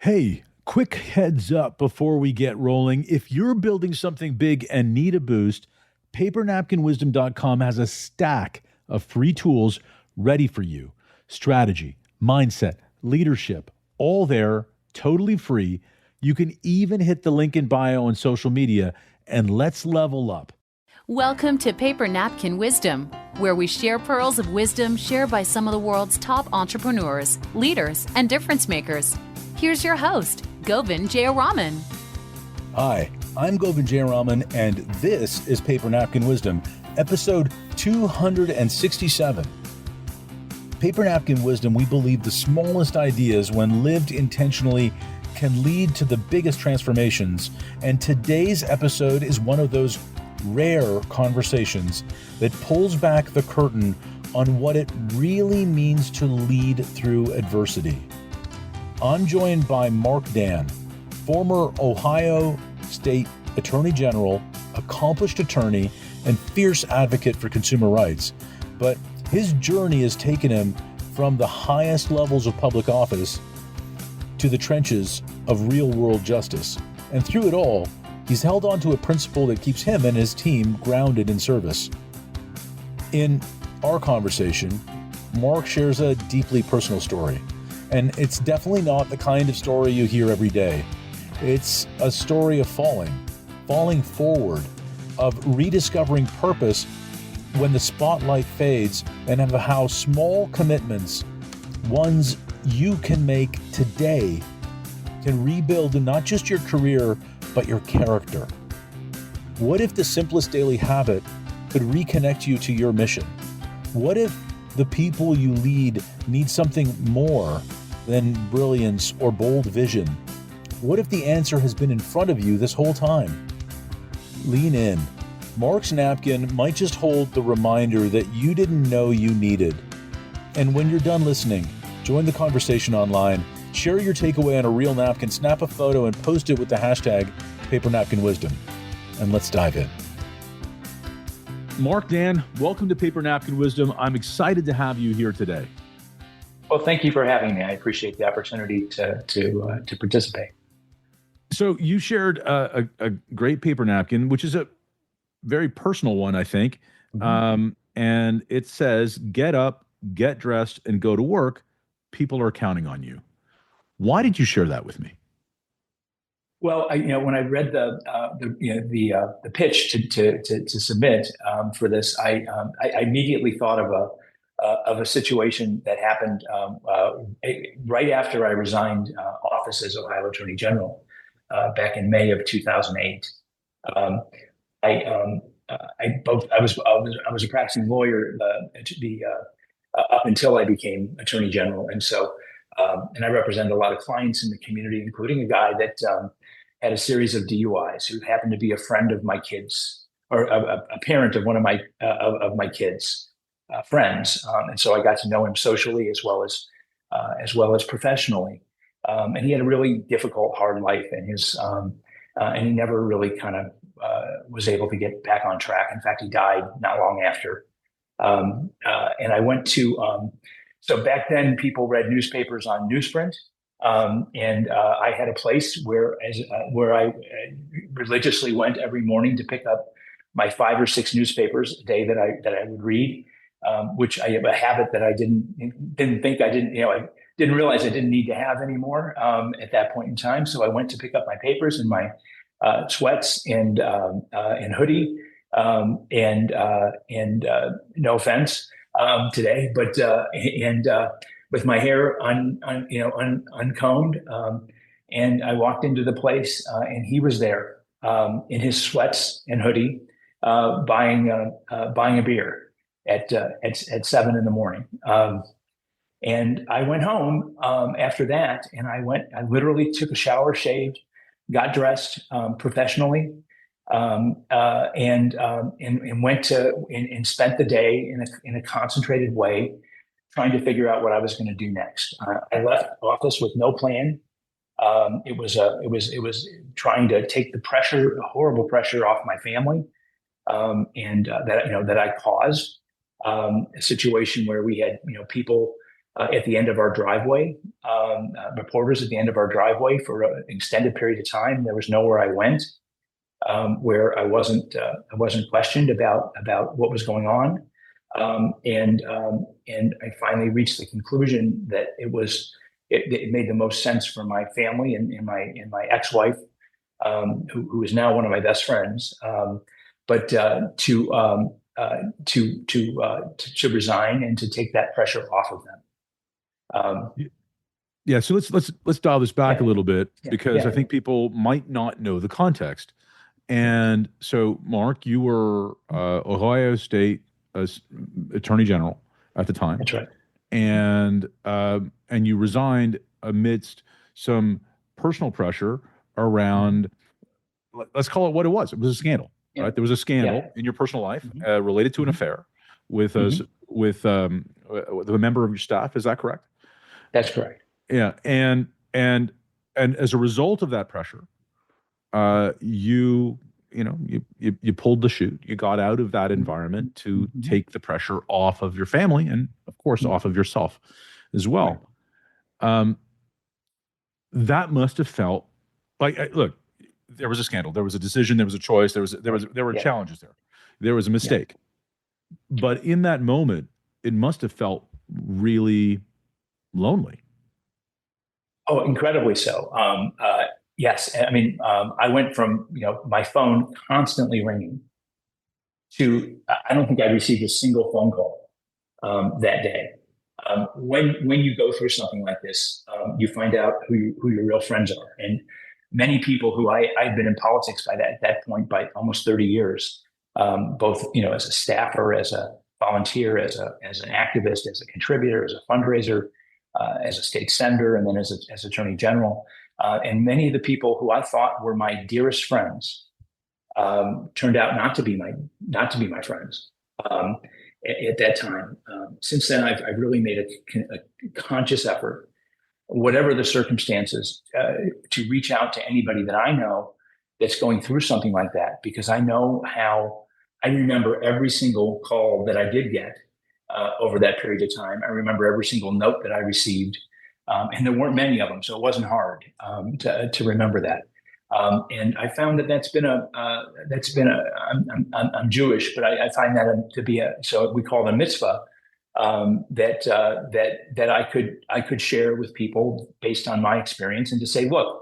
Hey, quick heads up before we get rolling. If you're building something big and need a boost, papernapkinwisdom.com has a stack of free tools ready for you. Strategy, mindset, leadership, all there, totally free. You can even hit the link in bio on social media, and let's level up. Welcome to Paper Napkin Wisdom, where we share pearls of wisdom shared by some of the world's top entrepreneurs, leaders, and difference makers. Here's your host, Govind Jayaraman. Hi, I'm Govind Jayaraman, and this is Paper Napkin Wisdom, episode 267. Paper Napkin Wisdom, we believe the smallest ideas, when lived intentionally, can lead to the biggest transformations. And today's episode is one of those rare conversations that pulls back the curtain on what it really means to lead through adversity. I'm joined by Marc Dann, former Ohio State Attorney General, accomplished attorney, and fierce advocate for consumer rights. But his journey has taken him from the highest levels of public office to the trenches of real-world justice. And through it all, he's held on to a principle that keeps him and his team grounded in service. In our conversation, Marc shares a deeply personal story. And it's definitely not the kind of story you hear every day. It's a story of falling forward, of rediscovering purpose when the spotlight fades, and of how small commitments, ones you can make today, can rebuild not just your career, but your character. What if the simplest daily habit could reconnect you to your mission? What if the people you lead need something more than brilliance or bold vision? What if the answer has been in front of you this whole time? Lean in. Marc's napkin might just hold the reminder that you didn't know you needed. And when you're done listening, join the conversation online. Share your takeaway on a real napkin, snap a photo, and post it with the hashtag #PaperNapkinWisdom. And let's dive in. Marc Dann, welcome to Paper Napkin Wisdom. I'm excited to have you here today. Well, thank you for having me. I appreciate the opportunity to participate. So you shared a great paper napkin, which is a very personal one, I think. Mm-hmm. And it says, "Get up, get dressed, and go to work. People are counting on you." Why did you share that with me? Well, when I read the pitch to submit for this, I immediately thought of a situation that happened right after I resigned office as Ohio Attorney General back in May of 2008. I was a practicing lawyer up until I became Attorney General, and so and I represented a lot of clients in the community, including a guy that had a series of DUIs who happened to be a friend of my kids, or a parent of one of my kids' friends, and so I got to know him socially as well as professionally. And he had a really difficult, hard life, and and he never really kind of was able to get back on track. In fact, he died not long after. And I went to so back then, people read newspapers on newsprint, and I had a place where I religiously went every morning to pick up my 5 or 6 newspapers a day that I would read, which I have a habit that I didn't think I didn't, I didn't realize I didn't need to have anymore at that point in time. So I went to pick up my papers in my sweats and hoodie, and no offense today, but with my hair uncombed, and I walked into the place, and he was there in his sweats and hoodie, buying a beer at 7 a.m. And I went home after that, and I literally took a shower, shaved, got dressed professionally, and went and spent the day in a concentrated way, trying to figure out what I was going to do next. I left office with no plan. It was trying to take the horrible pressure off my family, and that I caused a situation where we had people at the end of our driveway, reporters at the end of our driveway for an extended period of time. There was nowhere I went where I wasn't questioned about what was going on, and I finally reached the conclusion that it made the most sense for my family and my ex-wife, who is now one of my best friends, but to resign and to take that pressure off of them. Yeah, so let's dial this back a little bit, Yeah. because Yeah. I think people might not know the context. And so, Marc, you were Ohio State Attorney General at the time. That's right. And you resigned amidst some personal pressure around, let's call it what it was. It was a scandal, Yeah. right? There was a scandal Yeah. in your personal life related to an affair with with a member of your staff. Is that correct? That's correct. Yeah, and as a result of that pressure, you pulled the chute. You got out of that environment to take the pressure off of your family and, of course, off of yourself as well. That must have felt like, look, there was a scandal, there was a decision, there was a choice, there were challenges there, there was a mistake, but in that moment, it must have felt really lonely. Oh, incredibly so. Yes, I mean, I went from my phone constantly ringing to I don't think I received a single phone call that day. When you go through something like this, you find out who your real friends are, and many people who I'd been in politics by that point by almost 30 years, both as a staffer, as a volunteer, as an activist, as a contributor, as a fundraiser, as a state senator, and then as Attorney General. And many of the people who I thought were my dearest friends turned out not to be my friends at that time. Since then, I've really made a conscious effort, whatever the circumstances, to reach out to anybody that I know that's going through something like that, because I know how I remember every single call that I did get over that period of time. I remember every single note that I received, and there weren't many of them, so it wasn't hard to remember that. And I found I'm Jewish, but I find that to be so we call it a mitzvah, that I could share with people based on my experience, and to say, look,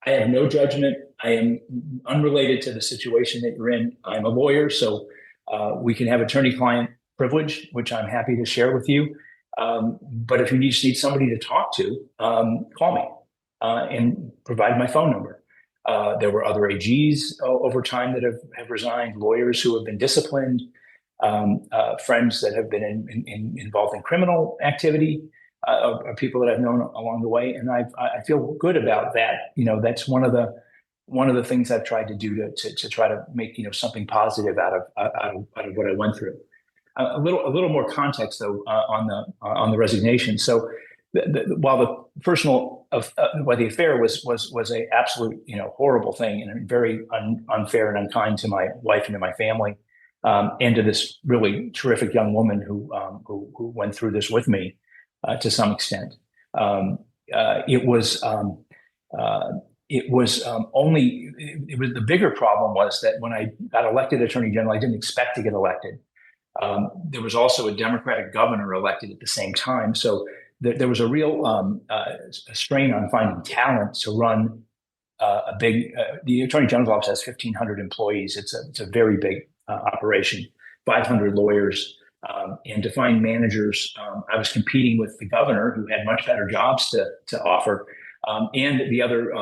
I have no judgment. I am unrelated to the situation that you're in. I'm a lawyer, so we can have attorney-client privilege, which I'm happy to share with you. But if you just need somebody to talk to, call me and provide my phone number. There were other AGs over time that have resigned, lawyers who have been disciplined, friends that have been involved in criminal activity, people that I've known along the way, and I feel good about that. That's one of the things I've tried to do to try to make something positive out of what I went through. A little more context though on the resignation. So while the affair was a absolute horrible thing and very unfair and unkind to my wife and to my family, and to this really terrific young woman who went through this with me to some extent, it was the bigger problem was that when I got elected Attorney General, I didn't expect to get elected. There was also a Democratic governor elected at the same time. So there was a real strain on finding talent to run the Attorney General's office has 1,500 employees. It's a very big operation, 500 lawyers. And to find managers, I was competing with the governor, who had much better jobs to offer. And the other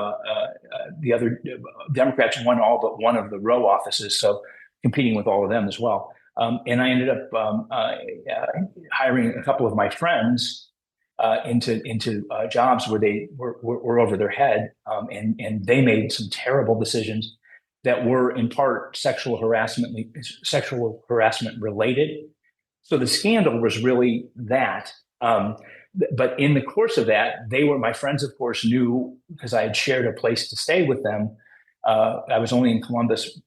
Democrats won all but one of the row offices. So competing with all of them as well. And I ended up hiring a couple of my friends into jobs where they were over their head, and they made some terrible decisions that were in part sexual harassment related. So the scandal was really that. But in the course of that, my friends, of course, knew, because I had shared a place to stay with them. I was only in Columbus,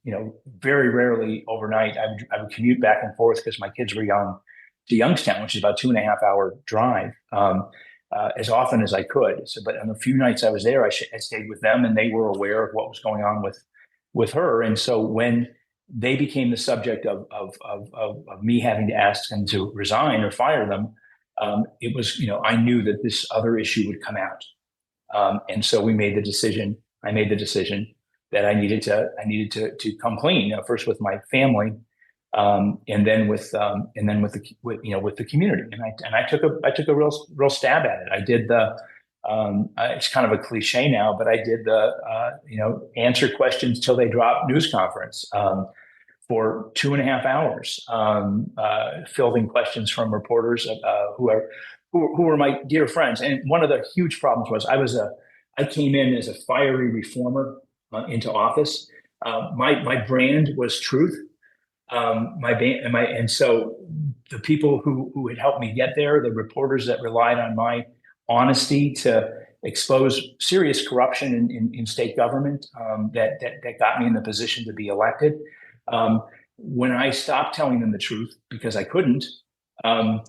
very rarely overnight. I would commute back and forth because my kids were young. to Youngstown, which is about 2.5 hour drive, as often as I could. So, but on the few nights I was there, I stayed with them, and they were aware of what was going on with her. And so when they became the subject of me having to ask them to resign or fire them, it was, I knew that this other issue would come out. And so we made the decision. I made the decision that I needed to come clean, first with my family, and then with the community. And I took a real stab at it. I did it's kind of a cliche now, but I did answer questions till they drop news conference for 2.5 hours, fielding questions from reporters who were my dear friends. And one of the huge problems was I came in as a fiery reformer into office. My brand was truth. And so the people who had helped me get there, the reporters that relied on my honesty to expose serious corruption in state government, that got me in the position to be elected. When I stopped telling them the truth because I couldn't, that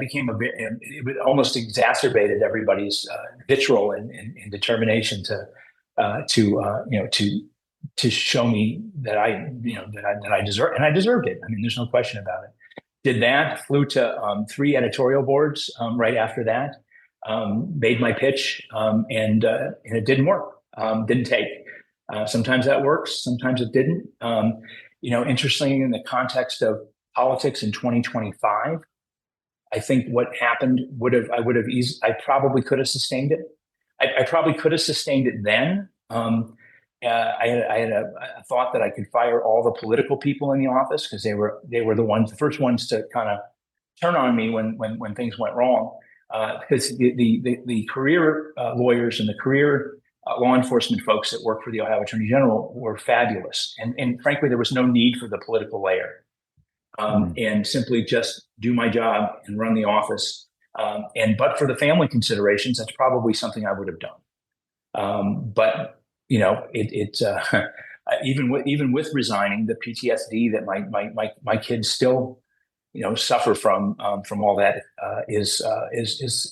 became it almost exacerbated everybody's vitriol and determination to show me that I deserve, and I deserved it. I mean, there's no question about it. Did that, flew to 3 editorial boards right after that, made my pitch, and it didn't work, didn't take. Sometimes that works, sometimes it didn't. Interestingly, in the context of politics in 2025, I think what happened I probably could have sustained it. I probably could have sustained it then. I had a thought that I could fire all the political people in the office because they were the first ones to kind of turn on me when things went wrong. Because the career lawyers and the career law enforcement folks that work for the Ohio Attorney General were fabulous, and frankly, there was no need for the political layer, and simply just do my job and run the office. But for the family considerations, that's probably something I would have done. But even with resigning, the PTSD that my kids still suffer from all that is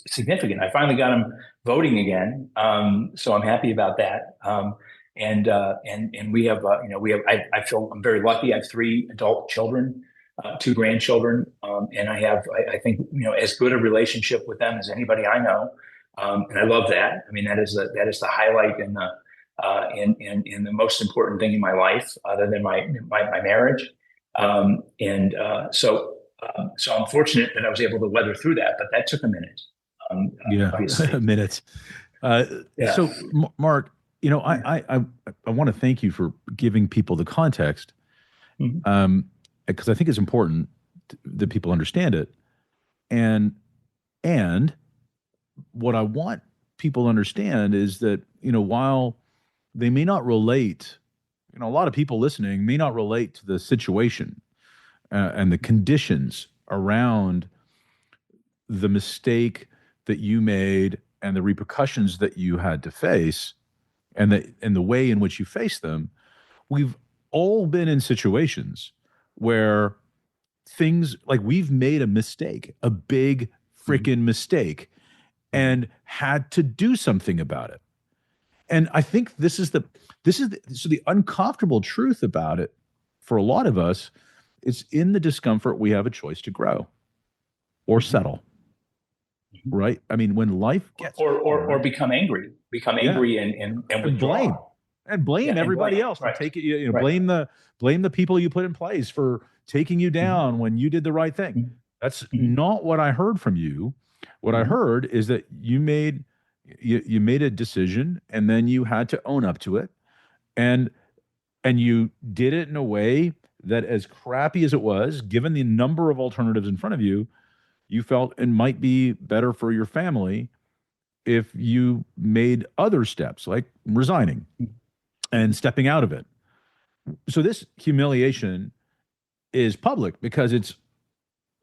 significant. I finally got them voting again, so I'm happy about that. And we have I feel I'm very lucky. I have 3 adult children, 2 grandchildren, and I think as good a relationship with them as anybody I know, and I love that. I mean, that is the highlight and the most important thing in my life, other than my marriage. So I'm fortunate that I was able to weather through that, but that took a minute. A minute. So, Marc, I want to thank you for giving people the context, because I think it's important that people understand it. And what I want people to understand is that, while they may not relate, a lot of people listening may not relate to the situation and the conditions around the mistake that you made and the repercussions that you had to face, and the way in which you faced them. We've all been in situations where things like we've made a mistake, a big freaking mistake, and had to do something about it. And I think so the uncomfortable truth about it for a lot of us is, in the discomfort, we have a choice to grow or settle. Right? I mean, when life gets or become angry and blame everybody else. Right. Take it, blame the people you put in place for taking you down when you did the right thing. That's not what I heard from you. What I heard is that you made a decision, and then you had to own up to it, and you did it in a way that, as crappy as it was, given the number of alternatives in front of you, you felt it might be better for your family if you made other steps, like resigning and stepping out of it. So this humiliation is public because it's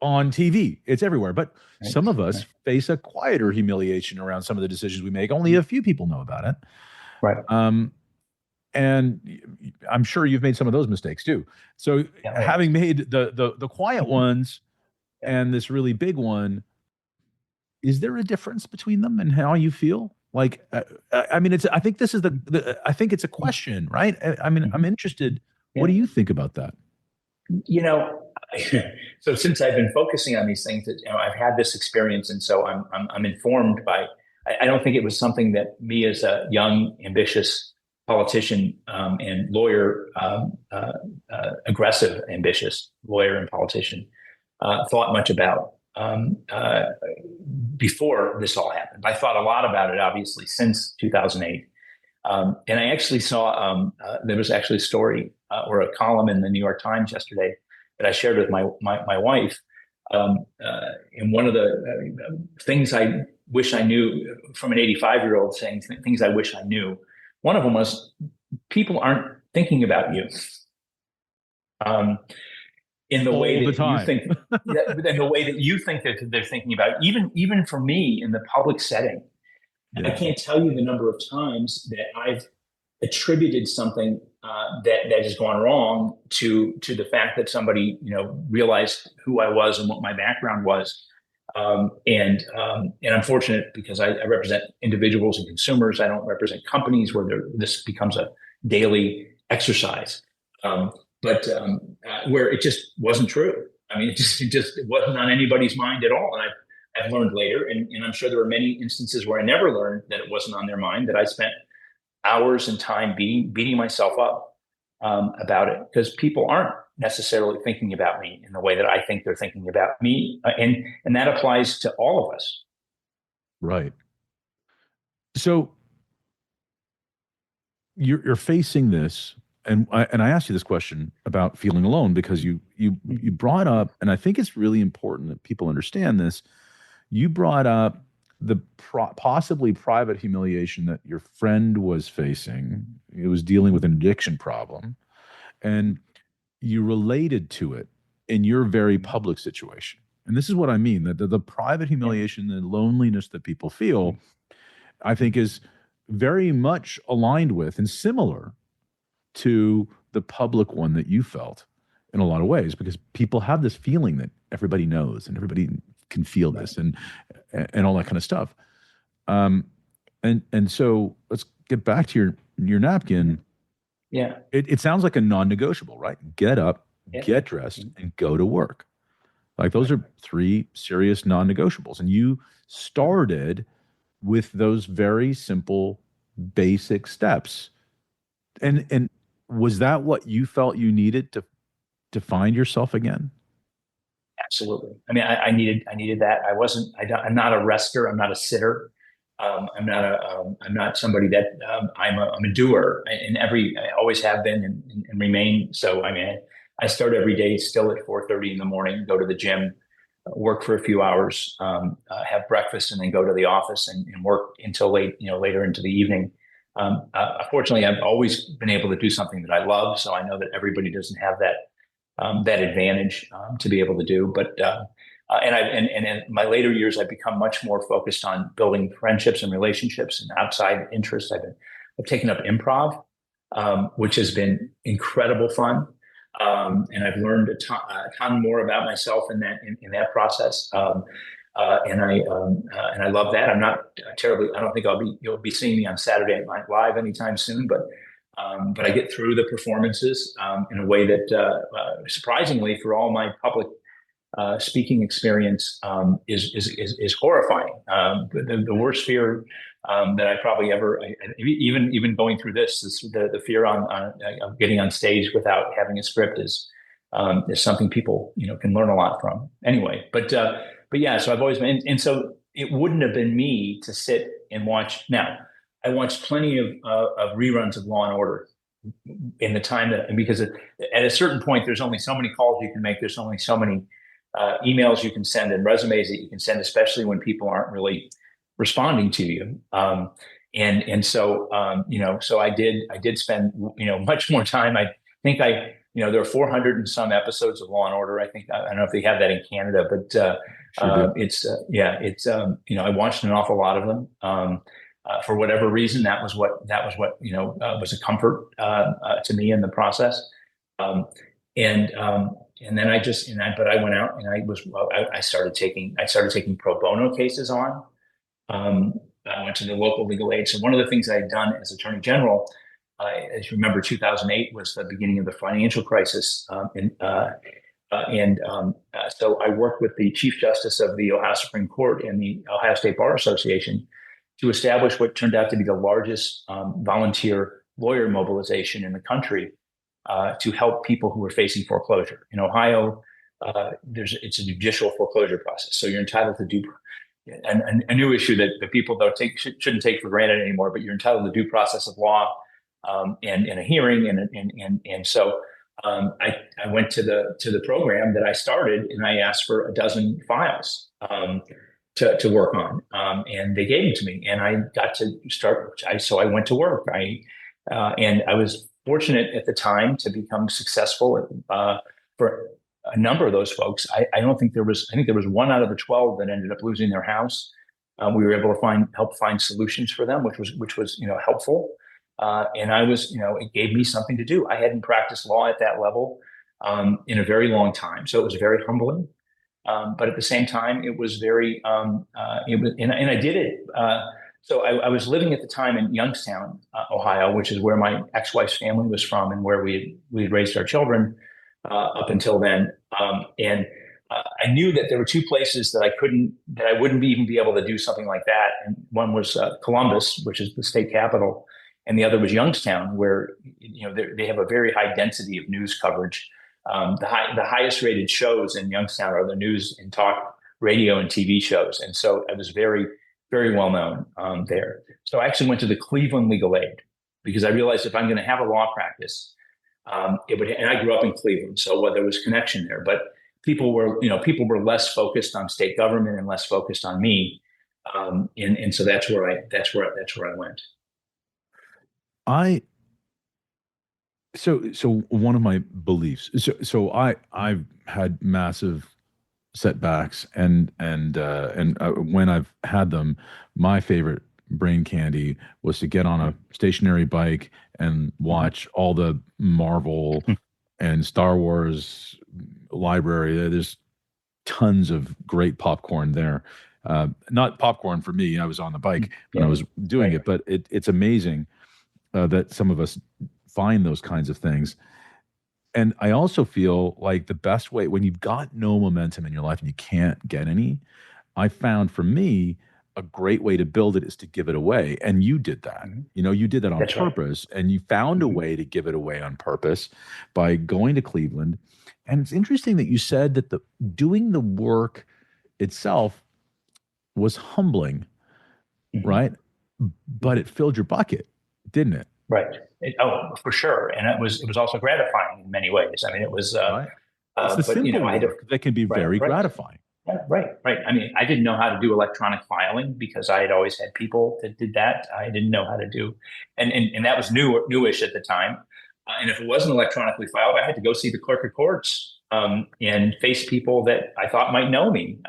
on TV. It's everywhere. But some of us face a quieter humiliation around some of the decisions we make. Only a few people know about it. Right. And I'm sure you've made some of those mistakes too. So having made the quiet ones and this really big one, is there a difference between them and how you feel? Like, I mean, I think this is I think it's a question, right? I mean, I'm interested. What do you think about that? You know, so since I've been focusing on these things, I've had this experience, and so I'm informed by. I don't think it was something that me as a young, ambitious politician and lawyer, aggressive, ambitious lawyer and politician, thought much about before this all happened. I thought a lot about it, obviously, since 2008. And I actually saw there was actually a story or a column in the New York Times yesterday that I shared with my wife. And one of the things I wish I knew from an 85-year-old saying things I wish I knew. One of them was people aren't thinking about you. In the way that you think, in the way that you think that they're thinking about it. Even for me in the public setting, I can't tell you the number of times that I've attributed something that has gone wrong to the fact that somebody realized who I was and what my background was. And I'm fortunate because I represent individuals and consumers. I don't represent companies where this becomes a daily exercise. But where it just wasn't true. I mean, it wasn't on anybody's mind at all. And I've learned later, and I'm sure there were many instances where I never learned that it wasn't on their mind, that I spent hours and time beating myself up about it, because people aren't necessarily thinking about me in the way that I think they're thinking about me. And that applies to all of us. Right. So you're facing this. And I asked you this question about feeling alone because you brought up, and I think it's really important that people understand this. You brought up the possibly private humiliation that your friend was facing. It was dealing with an addiction problem, and you related to it in your very public situation. And this is what I mean: that the private humiliation, the loneliness that people feel, I think is very much aligned with and similar to the public one that you felt in a lot of ways, because people have this feeling that everybody knows and everybody can feel this and all that kind of stuff. And so let's get back to your napkin. Yeah. It sounds like a non-negotiable, right? Get up, get dressed, and go to work. Like those are three serious non-negotiables. And you started with those very simple, basic steps. And was that what you felt you needed to find yourself again? Absolutely. I mean, I needed that. I'm not a rester. I'm not a sitter. I'm not somebody that I'm a doer I always have been and remain. So, I mean, I start every day still at 4:30 in the morning, go to the gym, work for a few hours, have breakfast, and then go to the office and work until later into the evening. Fortunately, I've always been able to do something that I love. So I know that everybody doesn't have that advantage to be able to do. But and in my later years, I've become much more focused on building friendships and relationships and outside interests. I've taken up improv, which has been incredible fun. And I've learned a ton more about myself in that process. And I love that. I'm not terribly. I don't think you'll be seeing me on Saturday Night Live anytime soon. But I get through the performances in a way that, surprisingly, for all my public speaking experience, is horrifying. The worst fear that I probably ever, even going through this is the fear of getting on stage without having a script is something people can learn a lot from. Anyway, but yeah, so I've always been, and so it wouldn't have been me to sit and watch. Now, I watched plenty of reruns of Law and Order in the time and because at a certain point, there's only so many calls you can make. There's only so many emails you can send and resumes that you can send, especially when people aren't really responding to you. And so so I did spend much more time. I think there are 400 and some episodes of Law and Order. I don't know if they have that in Canada, but I watched an awful lot of them. For whatever reason, that was what was a comfort to me in the process. Um, and then but I went out and I started taking pro bono cases on. I went to the local legal aid. So one of the things I had done as Attorney General, as you remember, 2008 was the beginning of the financial crisis, so I worked with the Chief Justice of the Ohio Supreme Court and the Ohio State Bar Association to establish what turned out to be the largest volunteer lawyer mobilization in the country to help people who were facing foreclosure. In Ohio, it's a judicial foreclosure process, so you're entitled to due. And a new issue that the people shouldn't take for granted anymore, but you're entitled to due process of law and a hearing, and so I went to the program that I started, and I asked for a dozen files to work on, and they gave them to me, and I got to start. So I went to work. And I was fortunate at the time to become successful for a number of those folks. I think there was one out of the 12 that ended up losing their house. We were able to help find solutions for them, which was helpful. And I was, it gave me something to do. I hadn't practiced law at that level in a very long time, so it was very humbling. But at the same time, it was very, and I did it. So I was living at the time in Youngstown, Ohio, which is where my ex-wife's family was from and where we had raised our children up until then. And I knew that there were two places that I wouldn't even be able to do something like that. And one was Columbus, which is the state capital, and the other was Youngstown, where they have a very high density of news coverage. The highest rated shows in Youngstown are the news and talk radio and TV shows, and so I was very, very well known there. So I actually went to the Cleveland Legal Aid because I realized if I'm going to have a law practice, it would. And I grew up in Cleveland, so there was connection there. But people were less focused on state government and less focused on me, and so that's where I went. So one of my beliefs. So I've had massive setbacks, and when I've had them, my favorite brain candy was to get on a stationary bike and watch all the Marvel and Star Wars library. There's tons of great popcorn there. Not popcorn for me. I was on the bike when I was doing it, but it's amazing that some of us find those kinds of things. And I also feel like the best way, when you've got no momentum in your life and you can't get any, I found for me, a great way to build it is to give it away. And you did that. You did that on purpose, and you found a way to give it away on purpose by going to Cleveland. And it's interesting that you said that doing the work itself was humbling, right? But it filled your bucket, didn't it? Right. For sure. And it was also gratifying in many ways. I mean, it was. Right. It's the simple work that can be very gratifying. Right. I mean, I didn't know how to do electronic filing because I had always had people that did that. I didn't know how to do, and that was newish at the time. And if it wasn't electronically filed, I had to go see the clerk of courts and face people that I thought might know me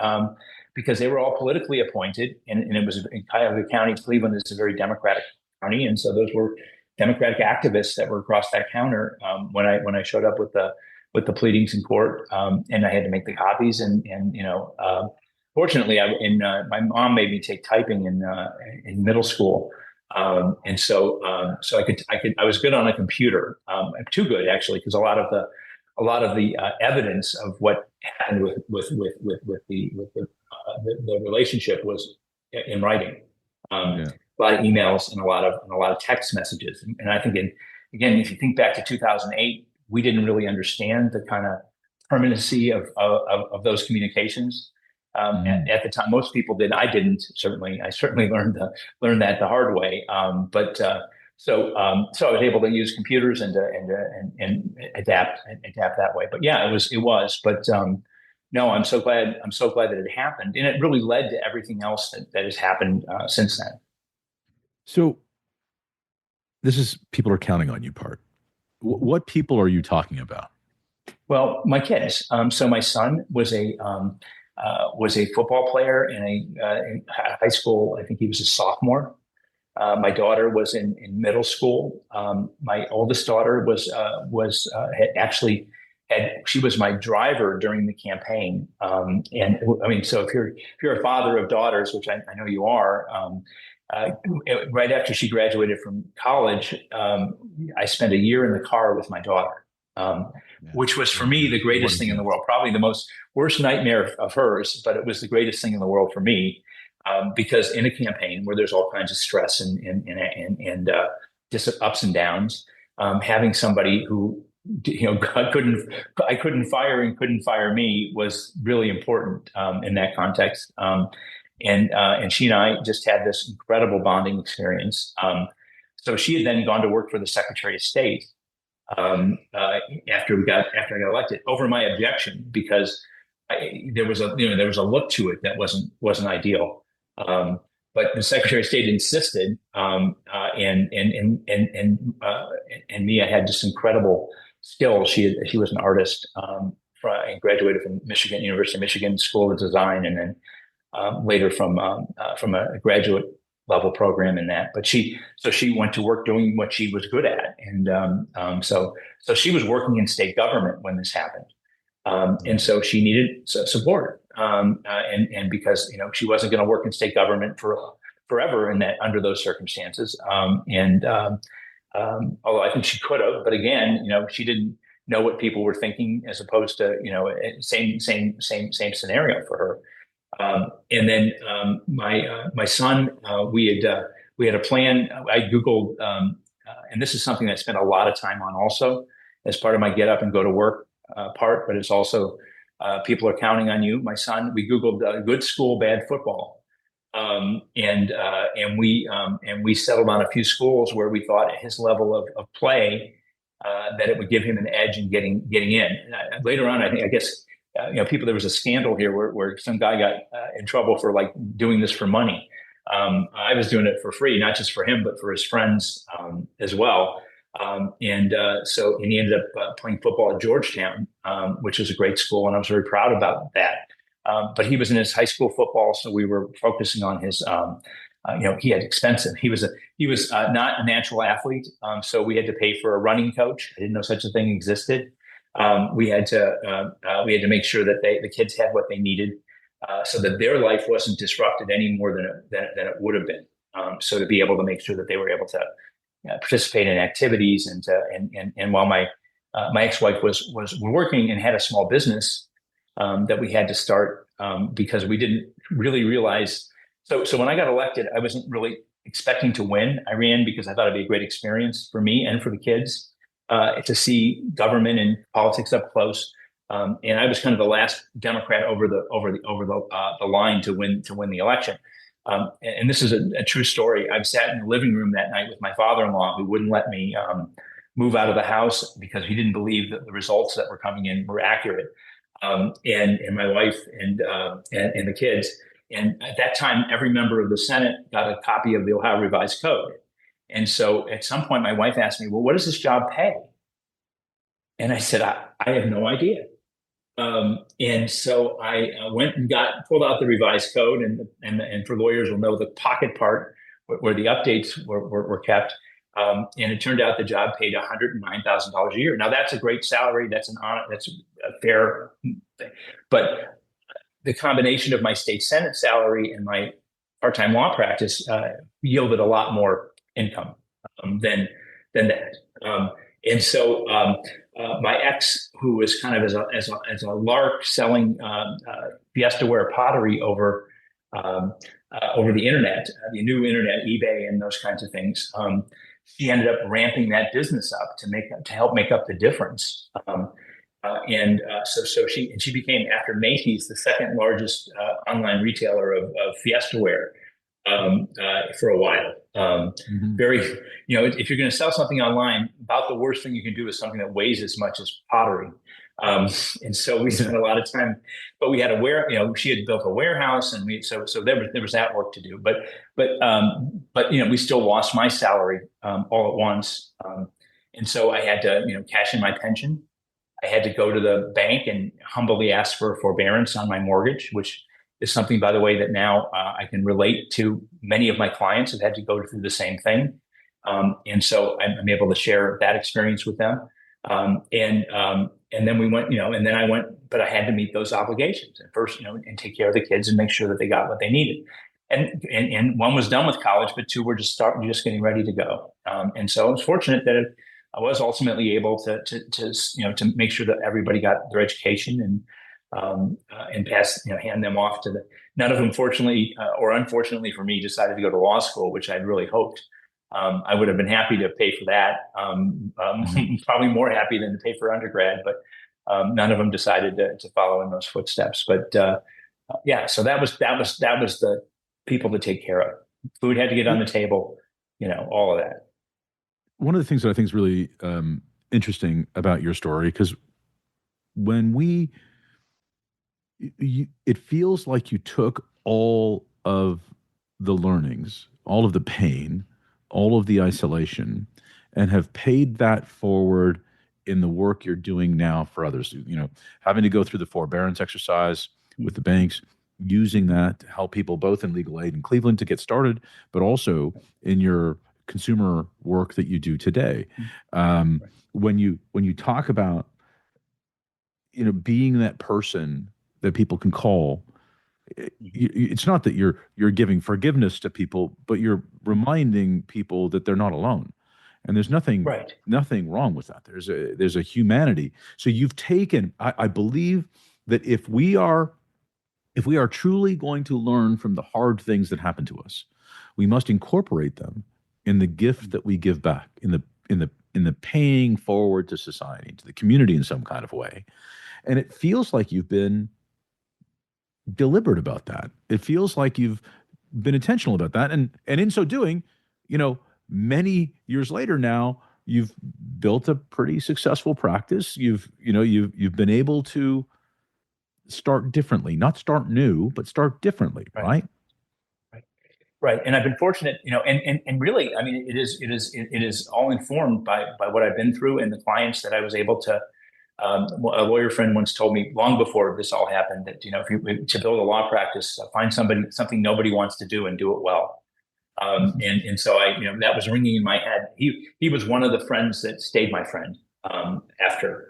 because they were all politically appointed, and it was in Cuyahoga County. Cleveland is a very Democratic county, and so those were Democratic activists that were across that counter when I showed up with the pleadings in court, and I had to make the copies. And fortunately, my mom made me take typing in middle school, and so I was good on a computer, too good actually, because a lot of the evidence of what happened with the relationship was in writing. A lot of emails and a lot of text messages. And I think, again, if you think back to 2008, we didn't really understand the kind of permanency of those communications at the time. Most people did. I didn't. I certainly learned that the hard way. So I was able to use computers and adapt that way. But yeah, it was. But no, I'm so glad that it happened, and it really led to everything else that has happened since then. So this is people are counting on you part. What people are you talking about? Well, my kids. So my son was a football player in high school. I think he was a sophomore. My daughter was in middle school. My oldest daughter had actually she was my driver during the campaign. And I mean, so if you're a father of daughters, which I know you are, uh, right after she graduated from college, I spent a year in the car with my daughter, which was for me the greatest thing in the world. Probably the most worst nightmare of hers, but it was the greatest thing in the world for me. Because in a campaign where there's all kinds of stress and just ups and downs, having somebody who I couldn't fire and couldn't fire me was really important in that context. And she and I just had this incredible bonding experience. So she had then gone to work for the Secretary of State after I got elected over my objection because there was a look to it that wasn't ideal. But the Secretary of State insisted, and Mia had just incredible skills. She was an artist, and graduated from University of Michigan School of Design, and then later from a graduate level program in that. But she went to work doing what she was good at, and so she was working in state government when this happened. And so she needed support, and because she wasn't going to work in state government for forever under those circumstances. Although I think she could have, but again, she didn't know what people were thinking, as opposed to same scenario for her. And then my son, we had a plan. I Googled, and this is something that I spent a lot of time on also as part of my get up and go to work part, but it's also people are counting on you. My son, we Googled good school, bad football, and we settled on a few schools where we thought at his level of play that it would give him an edge in getting in. Later on, I guess there was a scandal here where some guy got in trouble for like doing this for money. I was doing it for free, not just for him, but for his friends as well. So he ended up playing football at Georgetown, which was a great school, and I was very proud about that. But he was in his high school football, so we were focusing on his. He had expensive. He was not a natural athlete, so we had to pay for a running coach. I didn't know such a thing existed. We had to make sure that the kids had what they needed, so that their life wasn't disrupted any more than it would have been. So to be able to make sure that they were able to participate in activities, and while my ex-wife was working and had a small business that we had to start because we didn't really realize. So when I got elected, I wasn't really expecting to win. I ran because I thought it'd be a great experience for me and for the kids to see government and politics up close. And I was kind of the last Democrat over the line to win the election. And this is a true story. I sat in the living room that night with my father-in-law, who wouldn't let me move out of the house because he didn't believe that the results that were coming in were accurate. And my wife and the kids. And at that time, every member of the Senate got a copy of the Ohio Revised Code. And so at some point, my wife asked me, well, what does this job pay? And I said, I have no idea. And so I went and pulled out the revised code, and for lawyers will know the pocket part where the updates were kept. And it turned out the job paid $109,000 a year. Now that's a great salary. That's a fair thing. But the combination of my state Senate salary and my part-time law practice yielded a lot more income than that. And so my ex, who was kind of as a lark selling Fiesta-ware pottery over the internet, the new internet, eBay, and those kinds of things, she ended up ramping that business up to help make up the difference. So she became, after Macy's, the second largest online retailer of Fiesta-ware for a while. Very, if you're going to sell something online, about the worst thing you can do is something that weighs as much as pottery. And so we spent a lot of time, but we had she had built a warehouse, and so there was that work to do. But we still lost my salary all at once, and so I had to cash in my pension. I had to go to the bank and humbly ask for forbearance on my mortgage, which is something, by the way, that now I can relate to. Many of my clients have had to go through the same thing. And so I'm able to share that experience with them. And then we went, and then I went, but I had to meet those obligations and first, and take care of the kids and make sure that they got what they needed. And one was done with college, but two were just getting ready to go. And so I was fortunate that I was ultimately able to make sure that everybody got their education and pass, hand them off to the. None of them, fortunately or unfortunately for me, decided to go to law school, which I'd really hoped. I would have been happy to pay for that. Probably more happy than to pay for undergrad, but none of them decided to follow in those footsteps. But so that was the people to take care of. Food had to get on the table, all of that. One of the things that I think is really interesting about your story, because when it feels like you took all of the learnings, all of the pain, all of the isolation, and have paid that forward in the work you're doing now for others. Having to go through the forbearance exercise with the banks, using that to help people both in legal aid in Cleveland to get started, but also in your consumer work that you do today. When you talk about being that person that people can call, it's not that you're giving forgiveness to people, but you're reminding people that they're not alone, and there's nothing wrong with that. There's a humanity. So you've taken. I believe that if we are truly going to learn from the hard things that happen to us, we must incorporate them in the gift that we give back, in the paying forward to society, to the community in some kind of way. And it feels like you've been deliberate about that. It feels like you've been intentional about that. And in so doing, many years later now, you've built a pretty successful practice. You've been able to start differently, not start new, but start differently, right? Right. And I've been fortunate, and really, I mean, it is all informed by what I've been through and the clients that I was able to. A lawyer friend once told me long before this all happened that, to build a law practice, find something nobody wants to do and do it well. And so that was ringing in my head. He was one of the friends that stayed my friend after.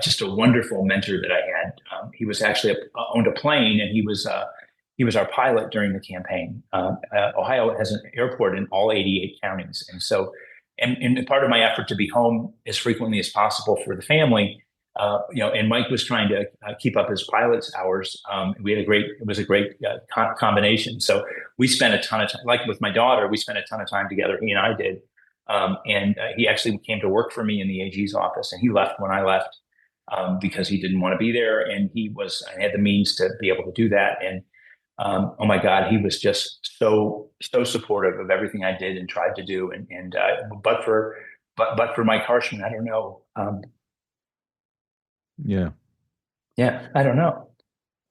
Just a wonderful mentor that I had. He was actually owned a plane, and he was our pilot during the campaign. Ohio has an airport in all 88 counties, and so. And part of my effort to be home as frequently as possible for the family, and Mike was trying to keep up his pilot's hours. It was a great combination. So we spent a ton of time, like with my daughter, we spent a ton of time together. He and I did. And he actually came to work for me in the AG's office, and he left when I left because he didn't want to be there. And I had the means to be able to do that. And oh my God, he was just so supportive of everything I did and tried to do. But for Mike Harshman, I don't know. Yeah, I don't know.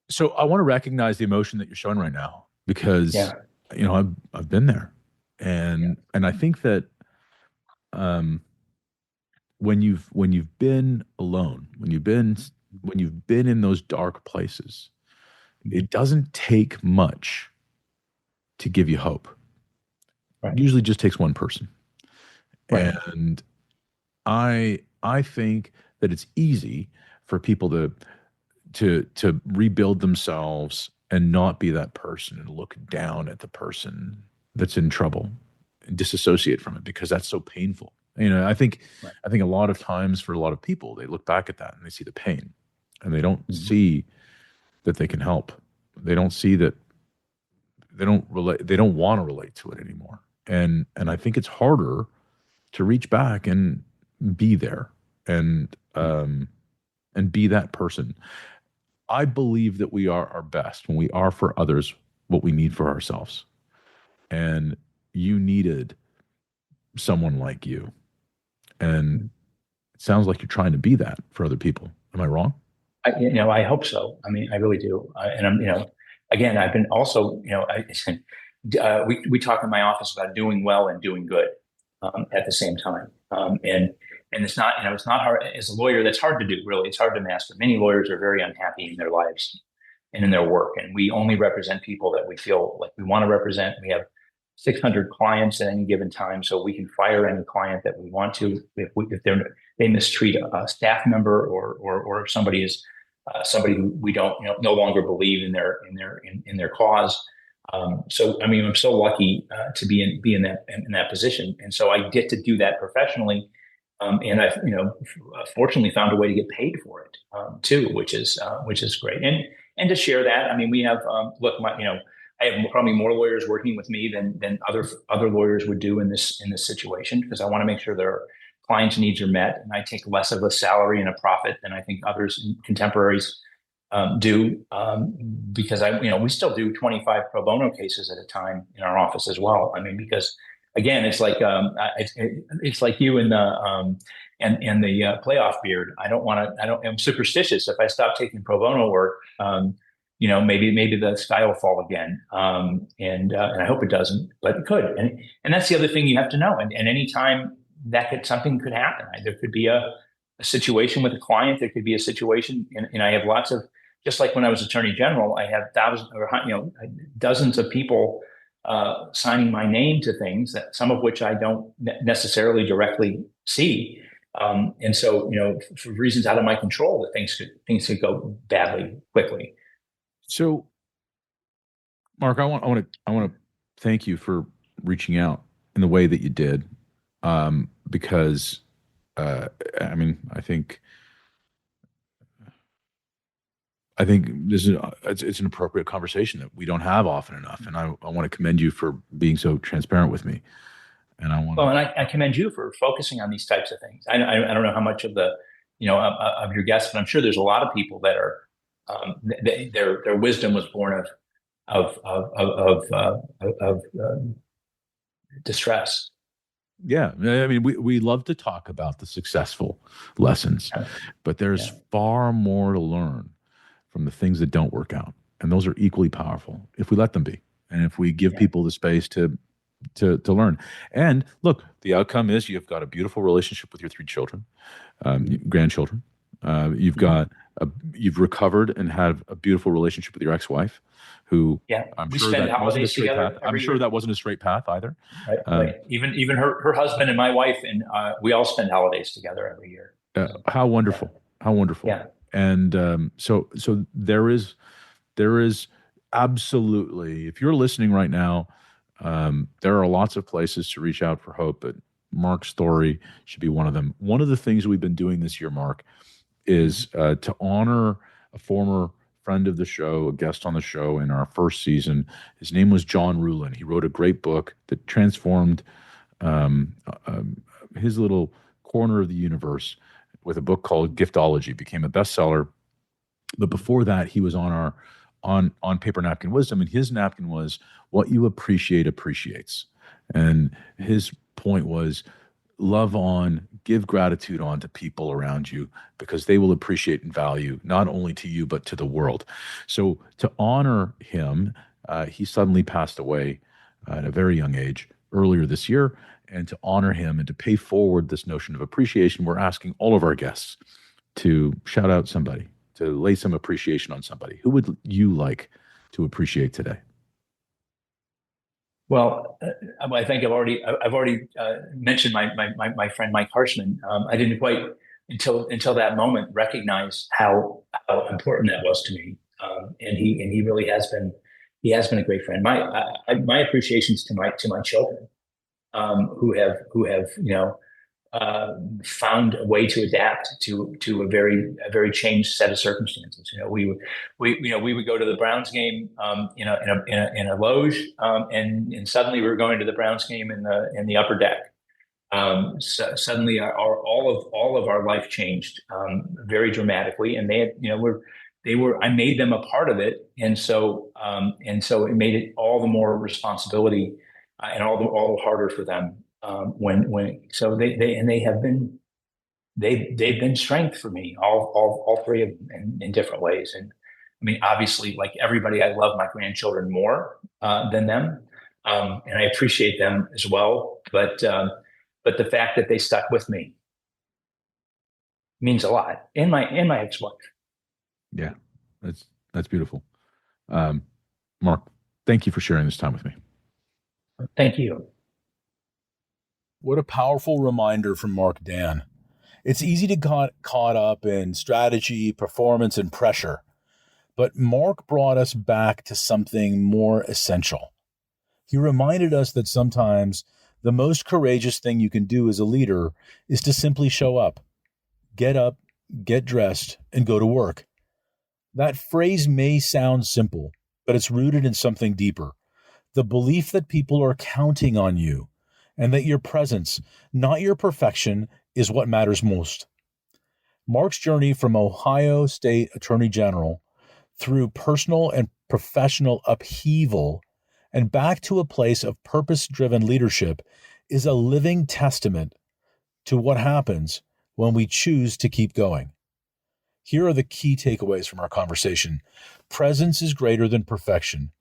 So I want to recognize the emotion that you're showing right now, because I've been there, and I think that when you've been alone, when you've been in those dark places, it doesn't take much to give you hope. It usually just takes one person. Right. And I think that it's easy for people to rebuild themselves and not be that person and look down at the person that's in trouble and disassociate from it, because that's so painful. I think a lot of times for a lot of people, they look back at that and they see the pain, and they don't see that they can help. They don't see that they don't relate. They don't want to relate to it anymore. And I think it's harder to reach back and be there and be that person. I believe that we are our best when we are for others what we need for ourselves. And you needed someone like you. And it sounds like you're trying to be that for other people. Am I wrong? I hope so. I mean, I really do. And I'm, again, I've been also, we talk in my office about doing well and doing good at the same time. And it's not, it's not hard as a lawyer. That's hard to do. Really, it's hard to master. Many lawyers are very unhappy in their lives, and in their work. And we only represent people that we feel like we want to represent. We have 600 clients at any given time, so we can fire any client that we want to if they mistreat a staff member, or if somebody is somebody who we don't no longer believe in their cause. So I mean, I'm so lucky to be in that position, and so I get to do that professionally. And I've fortunately found a way to get paid for it too, which is great. And to share that, I mean, we have I have probably more lawyers working with me than other lawyers would do in this situation, because I want to make sure their clients' needs are met, and I take less of a salary and a profit than I think others, contemporaries, do, because we still do 25 pro bono cases at a time in our office as well. I mean, because again, it's like it's like you and the playoff beard. I'm superstitious. If I stop taking pro bono work, maybe the sky will fall again. And I hope it doesn't, but it could. And that's the other thing you have to know. And any time something could happen. There could be a situation with a client. There could be a situation, and I have lots of, just like when I was Attorney General, I have dozens of people signing my name to things, that some of which I don't necessarily directly see. And so, for reasons out of my control, that things could go badly quickly. So, Marc, I want to thank you for reaching out in the way that you did, because I mean, I think this is it's an appropriate conversation that we don't have often enough, and I want to commend you for being so transparent with me. And I commend you for focusing on these types of things. I don't know how much of the of your guests, but I'm sure there's a lot of people that are their wisdom was born of distress. Yeah, I mean, we love to talk about the successful lessons, but there's far more to learn from the things that don't work out, and those are equally powerful if we let them be, and if we give people the space to learn. And look, the outcome is you've got a beautiful relationship with your 3 children, grandchildren. You've recovered and have a beautiful relationship with your ex-wife, who I'm sure that wasn't a straight path. I'm sure that wasn't a straight path either. Right. Even her husband and my wife, and we all spend holidays together every year. How wonderful! How wonderful! Yeah. And so there is absolutely, if you're listening right now, there are lots of places to reach out for hope, but Marc's story should be one of them. One of the things we've been doing this year, Marc, is to honor a former friend of the show, a guest on the show in our first season. His name was John Ruhlin. He wrote a great book that transformed his little corner of the universe with a book called Giftology. Became a bestseller. But before that, he was on Paper Napkin Wisdom, and his napkin was what you appreciate appreciates. And his point was, love on, give gratitude on to people around you, because they will appreciate and value not only to you, but to the world. So to honor him, he suddenly passed away at a very young age earlier this year. And to honor him and to pay forward this notion of appreciation, we're asking all of our guests to shout out somebody, to lay some appreciation on somebody. Who would you like to appreciate today? Well, I think I've already mentioned my friend Mike Harshman. I didn't quite until that moment recognize how important that was to me, and he really has been. He has been a great friend. My appreciations to my children, who have found a way to adapt to a very changed set of circumstances. We would go to the Browns game in a loge, and suddenly we were going to the Browns game in the upper deck. So suddenly all of our life changed very dramatically, and I made them a part of it, and so it made it all the more responsibility and all the harder for them. They've been strength for me, all 3 of them in different ways. And I mean, obviously, like everybody, I love my grandchildren more than them, and I appreciate them as well. But the fact that they stuck with me means a lot. And my ex-wife. Yeah, that's beautiful. Marc, thank you for sharing this time with me. Thank you. What a powerful reminder from Marc Dann. It's easy to get caught up in strategy, performance, and pressure. But Marc brought us back to something more essential. He reminded us that sometimes the most courageous thing you can do as a leader is to simply show up, get dressed, and go to work. That phrase may sound simple, but it's rooted in something deeper. The belief that people are counting on you and that your presence, not your perfection, is what matters most. Marc's journey from Ohio State Attorney General through personal and professional upheaval and back to a place of purpose-driven leadership is a living testament to what happens when we choose to keep going. Here are the key takeaways from our conversation. Presence is greater than perfection.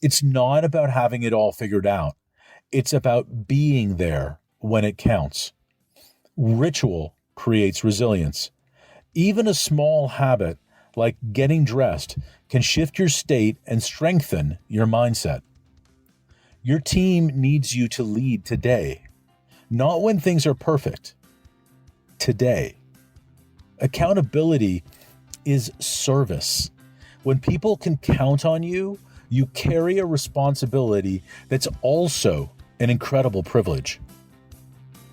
It's not about having it all figured out. It's about being there when it counts. Ritual creates resilience. Even a small habit like getting dressed can shift your state and strengthen your mindset. Your team needs you to lead today, not when things are perfect. Today. Accountability is service. When people can count on you, you carry a responsibility that's also an incredible privilege.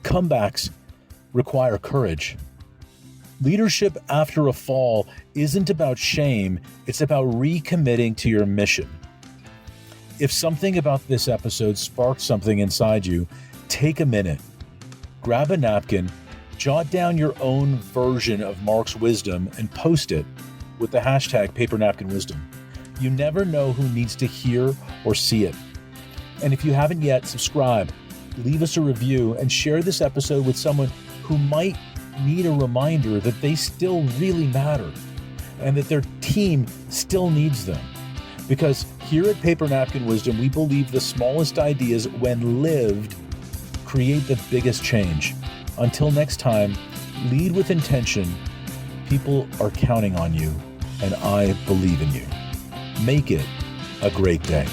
Comebacks require courage. Leadership after a fall isn't about shame, it's about recommitting to your mission. If something about this episode sparked something inside you, take a minute, grab a napkin, jot down your own version of Marc's wisdom and post it with the hashtag Paper Napkin Wisdom. You never know who needs to hear or see it. And if you haven't yet, subscribe, leave us a review, and share this episode with someone who might need a reminder that they still really matter and that their team still needs them. Because here at Paper Napkin Wisdom, we believe the smallest ideas, when lived, create the biggest change. Until next time, lead with intention. People are counting on you, and I believe in you. Make it a great day.